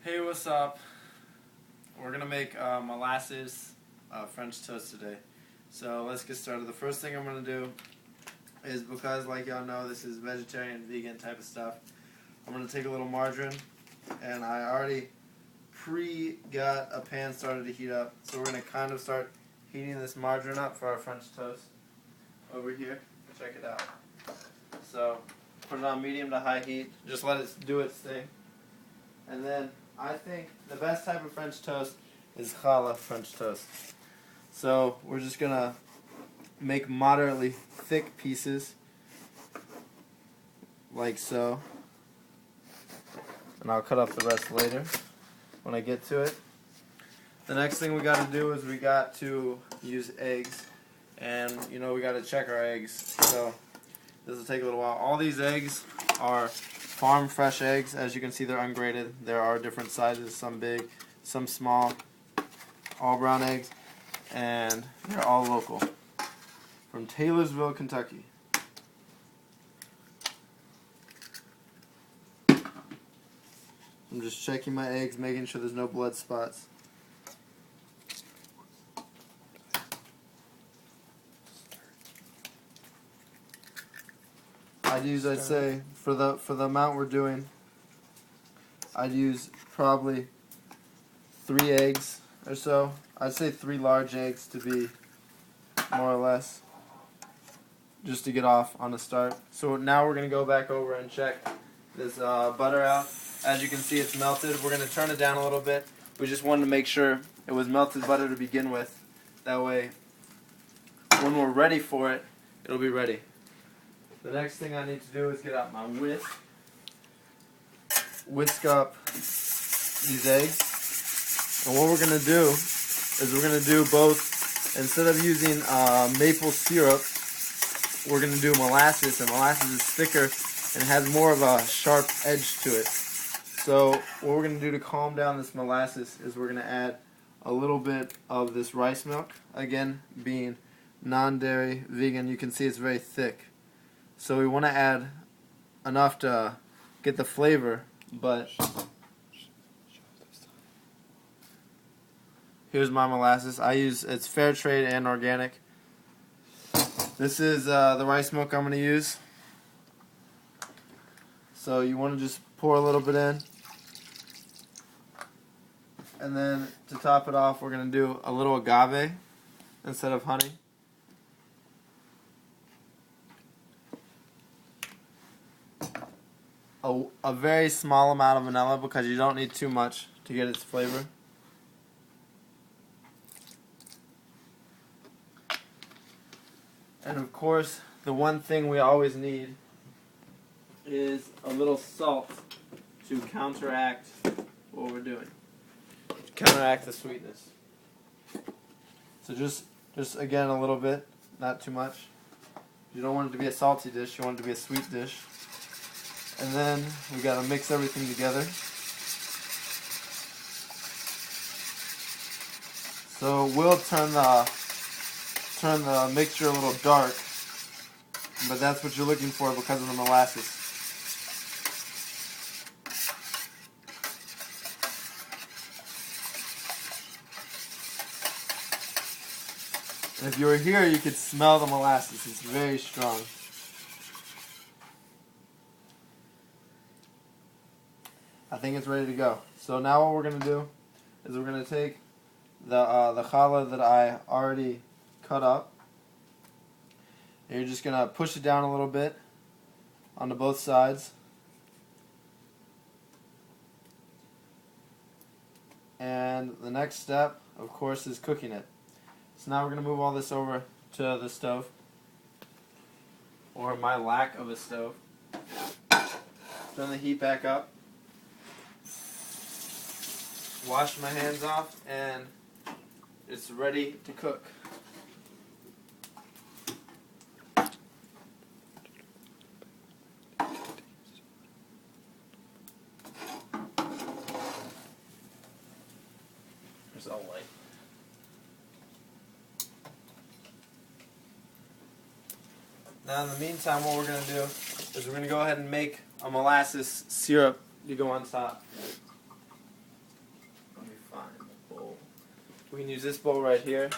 Hey, what's up? We're gonna make molasses French toast today. So let's get started. The first thing I'm gonna do is, because like y'all know, this is vegetarian, vegan type of stuff, I'm gonna take a little margarine, and I already got a pan started to heat up. So we're gonna kind of start heating this margarine up for our French toast over here. Check it out. So put it on medium to high heat. Just let it do its thing. And then I think the best type of French toast is challah French toast. So we're just gonna make moderately thick pieces, like so. And I'll cut up the rest later when I get to it. The next thing we got to do is we got to use eggs, and we got to check our eggs. So this will take a little while. All these eggs are farm fresh eggs. As you can see, they're ungraded. There are different sizes, some big, some small, all brown eggs, and they're all local from Taylorsville, Kentucky. I'm just checking my eggs, making sure there's no blood spots. I'd say for the amount we're doing, I'd use probably 3 eggs or so. I'd say 3 large eggs to be more or less, just to get off on the start. So now we're gonna go back over and check this butter out. As you can see, it's melted. We're gonna turn it down a little bit. We just wanted to make sure it was melted butter to begin with. That way, when we're ready for it, it'll be ready. The next thing I need to do is get out my whisk up these eggs. And what we're going to do is we're going to do both, instead of using maple syrup, we're going to do molasses. And molasses is thicker and has more of a sharp edge to it. So what we're going to do to calm down this molasses is we're going to add a little bit of this rice milk. Again, being non-dairy, vegan, you can see it's very thick. So we want to add enough to get the flavor, but here's my molasses. It's fair trade and organic. This is the rice milk I'm going to use. So you want to just pour a little bit in. And then to top it off, we're going to do a little agave instead of honey. A very small amount of vanilla, because you don't need too much to get its flavor. And of course, the one thing we always need is a little salt to counteract what we're doing. Counteract the sweetness. So just again a little bit, not too much. You don't want it to be a salty dish, you want it to be a sweet dish. And then we got to mix everything together. So we'll turn the mixture a little dark, but that's what you're looking for because of the molasses. And if you were here, you could smell the molasses. It's very strong. I think it's ready to go. So now what we're going to do is we're going to take the challah that I already cut up. And you're just going to push it down a little bit onto both sides. And the next step, of course, is cooking it. So now we're going to move all this over to the stove, or my lack of a stove. Turn the heat back up. Wash my hands off, and it's ready to cook. There's all light. Now in the meantime, what we're going to do is we're going to go ahead and make a molasses syrup to go on top. we can use this bowl right here.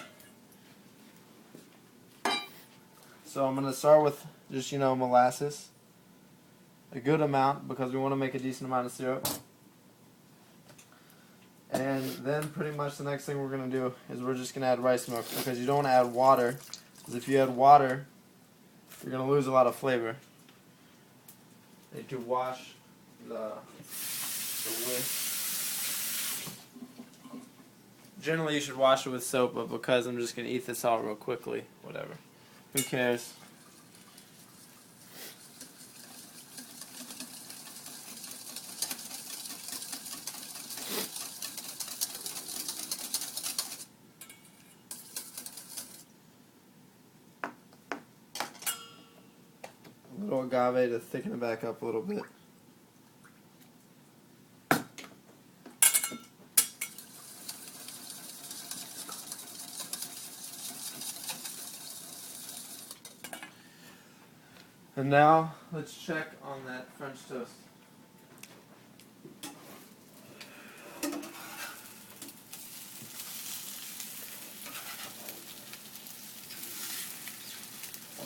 So I'm going to start with just, molasses. A good amount because we want to make a decent amount of syrup. And then pretty much the next thing we're going to do is we're just going to add rice milk, because you don't want to add water. Because if you add water, you're going to lose a lot of flavor. You need to wash the whisk. Generally you should wash it with soap, but because I'm just going to eat this all real quickly, whatever. Who cares? A little agave to thicken it back up a little bit. And now, let's check on that French toast.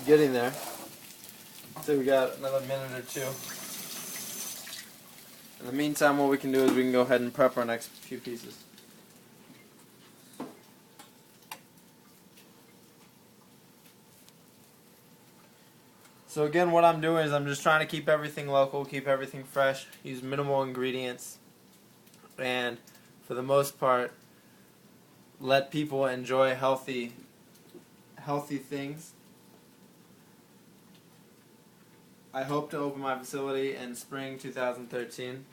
Getting there. So we got another minute or two. In the meantime, what we can do is we can go ahead and prep our next few pieces. So again, what I'm doing is I'm just trying to keep everything local, keep everything fresh, use minimal ingredients, and for the most part, let people enjoy healthy things. I hope to open my facility in spring 2013,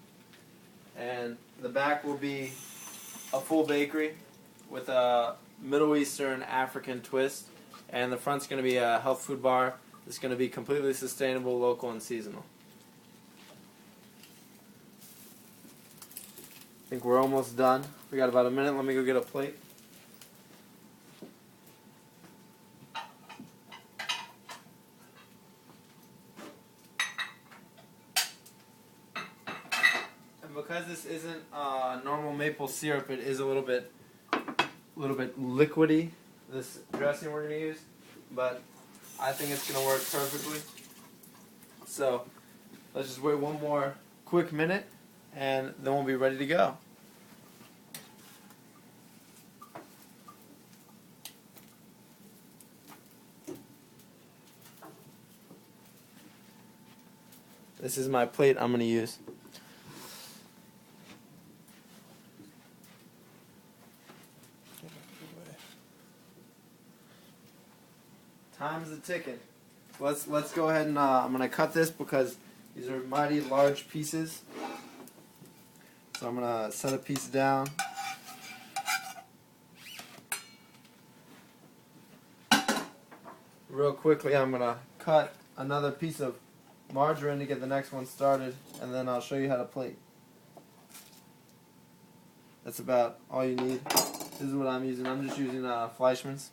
and the back will be a full bakery with a Middle Eastern African twist, and the front's going to be a health food bar. It's going to be completely sustainable, local, and seasonal. I think we're almost done. We got about a minute. Let me go get a plate. And because this isn't normal maple syrup, it is a little bit liquidy, this dressing we're going to use, but I think it's going to work perfectly. So let's just wait one more quick minute, and then we'll be ready to go. This is my plate I'm going to use. Time's a ticking. Let's go ahead and I'm going to cut this because these are mighty large pieces. So I'm going to set a piece down. Real quickly, I'm going to cut another piece of margarine to get the next one started, and then I'll show you how to plate. That's about all you need. This is what I'm using. I'm just using Fleischmann's.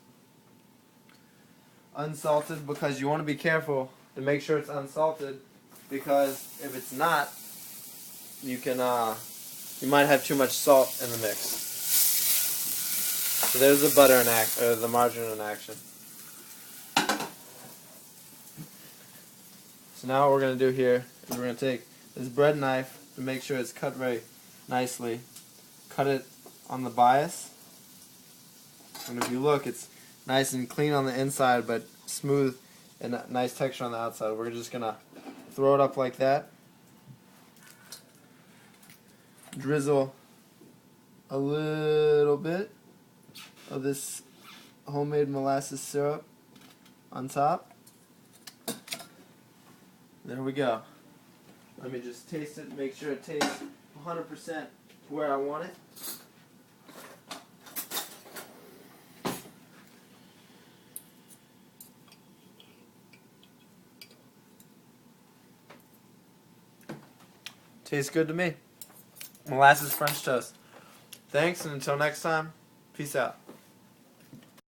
Unsalted, because you want to be careful to make sure it's unsalted, because if it's not, you might have too much salt in the mix. So there's the butter or the margarine in action. So now what we're going to do here is we're going to take this bread knife to make sure it's cut very nicely. Cut it on the bias, and if you look, it's nice and clean on the inside, but smooth and a nice texture on the outside. We're just going to throw it up like that. Drizzle a little bit of this homemade molasses syrup on top. There we go. Let me just taste it, make sure it tastes 100% where I want it. Tastes good to me. Molasses French toast. Thanks, and until next time, peace out.